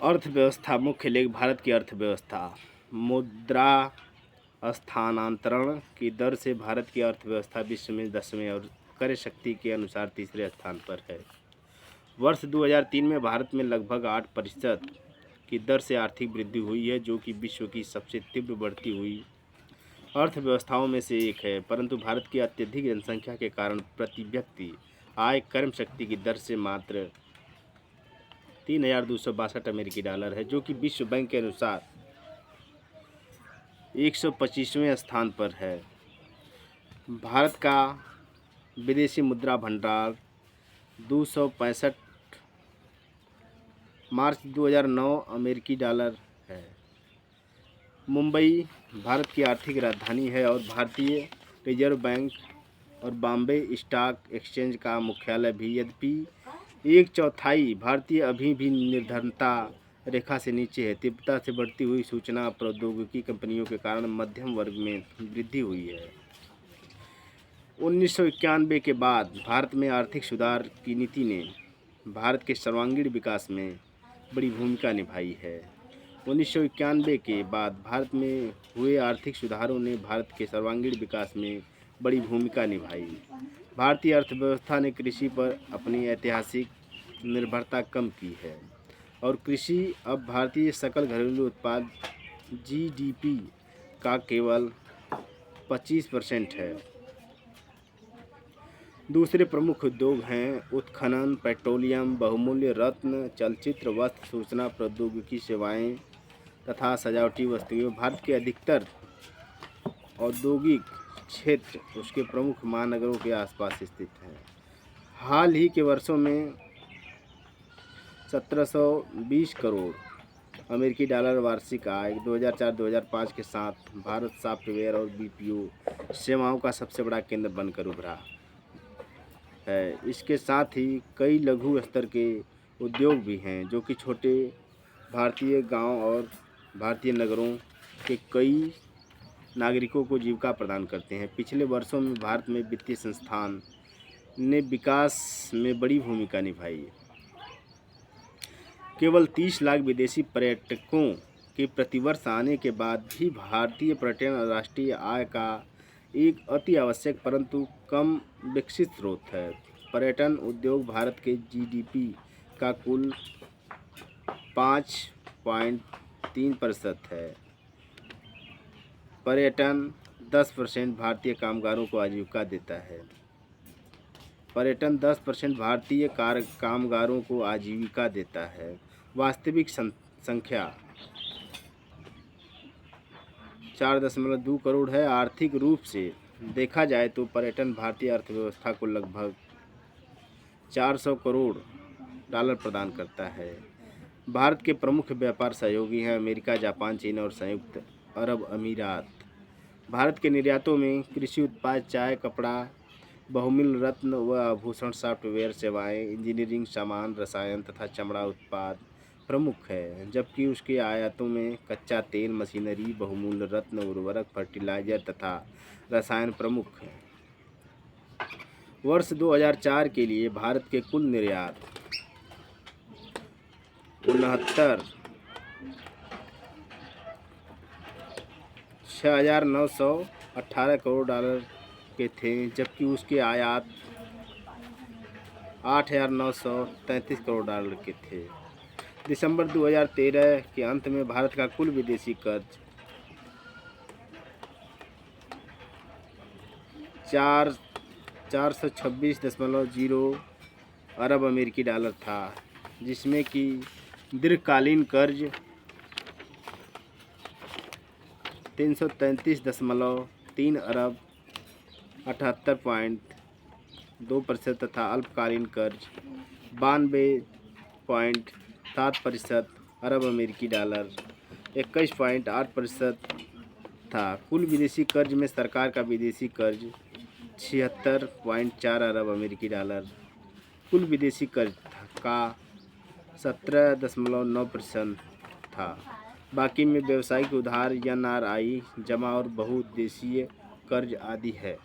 अर्थव्यवस्था मुख्य लेख भारत की अर्थव्यवस्था मुद्रा स्थानांतरण की दर से भारत की अर्थव्यवस्था विश्व में 10वें और क्रय शक्ति के अनुसार तीसरे स्थान पर है। वर्ष 2003 में भारत में लगभग 8% की दर से आर्थिक वृद्धि हुई है, जो कि विश्व की सबसे तीव्र बढ़ती हुई अर्थव्यवस्थाओं में से एक है। परंतु भारत की अत्यधिक जनसंख्या के कारण प्रति व्यक्ति आय क्रय शक्ति की दर से मात्र 3,262 अमेरिकी डॉलर है, जो कि विश्व बैंक के अनुसार 125वें स्थान पर है। भारत का विदेशी मुद्रा भंडार 265 मार्च 2009 अमेरिकी डॉलर है। मुंबई भारत की आर्थिक राजधानी है और भारतीय रिजर्व बैंक और बॉम्बे स्टॉक एक्सचेंज का मुख्यालय भी। यद्यपि 1/4 भारतीय अभी भी निर्धनता रेखा से नीचे है। तीव्रता से बढ़ती हुई सूचना प्रौद्योगिकी कंपनियों के कारण मध्यम वर्ग में वृद्धि हुई है। 1991 के बाद भारत में आर्थिक सुधार की नीति ने भारत के सर्वांगीण विकास में बड़ी भूमिका निभाई है। 1991 के बाद भारत में हुए आर्थिक सुधारों ने भारत के सर्वांगीण विकास में बड़ी भूमिका निभाई। भारतीय अर्थव्यवस्था ने कृषि पर अपनी ऐतिहासिक निर्भरता कम की है और कृषि अब भारतीय सकल घरेलू उत्पाद जीडीपी का केवल 25% है। दूसरे प्रमुख उद्योग हैं उत्खनन, पेट्रोलियम, बहुमूल्य रत्न, चलचित्र, वस्त्र, सूचना प्रौद्योगिकी सेवाएं तथा सजावटी वस्तुएं। भारत के अधिकतर औद्योगिक क्षेत्र उसके प्रमुख महानगरों के आसपास स्थित हैं। हाल ही के वर्षों में 1720 करोड़ अमेरिकी डॉलर वार्षिक आय 2004-2005 के साथ भारत सॉफ्टवेयर और बीपीओ सेवाओं का सबसे बड़ा केंद्र बनकर उभरा है। इसके साथ ही कई लघु स्तर के उद्योग भी हैं, जो कि छोटे भारतीय गांव और भारतीय नगरों के कई नागरिकों को जीविका प्रदान करते हैं। पिछले वर्षों में भारत में वित्तीय संस्थान ने विकास में बड़ी भूमिका निभाई। केवल 30 लाख विदेशी पर्यटकों के प्रतिवर्ष आने के बाद भी भारतीय पर्यटन राष्ट्रीय आय का एक अति आवश्यक परंतु कम विकसित स्रोत है। पर्यटन उद्योग भारत के जीडीपी का कुल 5.3% है। पर्यटन 10% भारतीय कामगारों को आजीविका देता है। पर्यटन 10% भारतीय कामगारों को आजीविका देता है। वास्तविक संख्या 4.2 करोड़ है। आर्थिक रूप से देखा जाए तो पर्यटन भारतीय अर्थव्यवस्था को लगभग 400 करोड़ डॉलर प्रदान करता है। भारत के प्रमुख व्यापार सहयोगी हैं अमेरिका, जापान, चीन और संयुक्त अरब अमीरात। भारत के निर्यातों में कृषि उत्पाद, चाय, कपड़ा, बहुमूल्य रत्न व आभूषण, सॉफ्टवेयर सेवाएं, इंजीनियरिंग सामान, रसायन तथा चमड़ा उत्पाद प्रमुख है। जबकि उसके आयातों में कच्चा तेल, मशीनरी, बहुमूल्य रत्न, उर्वरक, फर्टिलाइजर तथा रसायन प्रमुख हैं। वर्ष 2004 के लिए भारत के कुल निर्यात 6,918 करोड़ डॉलर के थे, जबकि उसके आयात 8,933 करोड़ डॉलर के थे। दिसंबर 2013 के अंत में भारत का कुल विदेशी कर्ज 426.0 अरब अमेरिकी डॉलर था, जिसमें कि दीर्घकालीन कर्ज 333.3 अरब 78.2% तथा अल्पकालीन कर्ज 92.7% अरब अमेरिकी डॉलर 21.8% था। कुल विदेशी कर्ज में सरकार का विदेशी कर्ज 76.4 अरब अमेरिकी डॉलर कुल विदेशी कर्ज का 17.9% था। बाकी में व्यावसायिक उधार, एनआरआई जमा और बहुउद्देशीय कर्ज आदि है।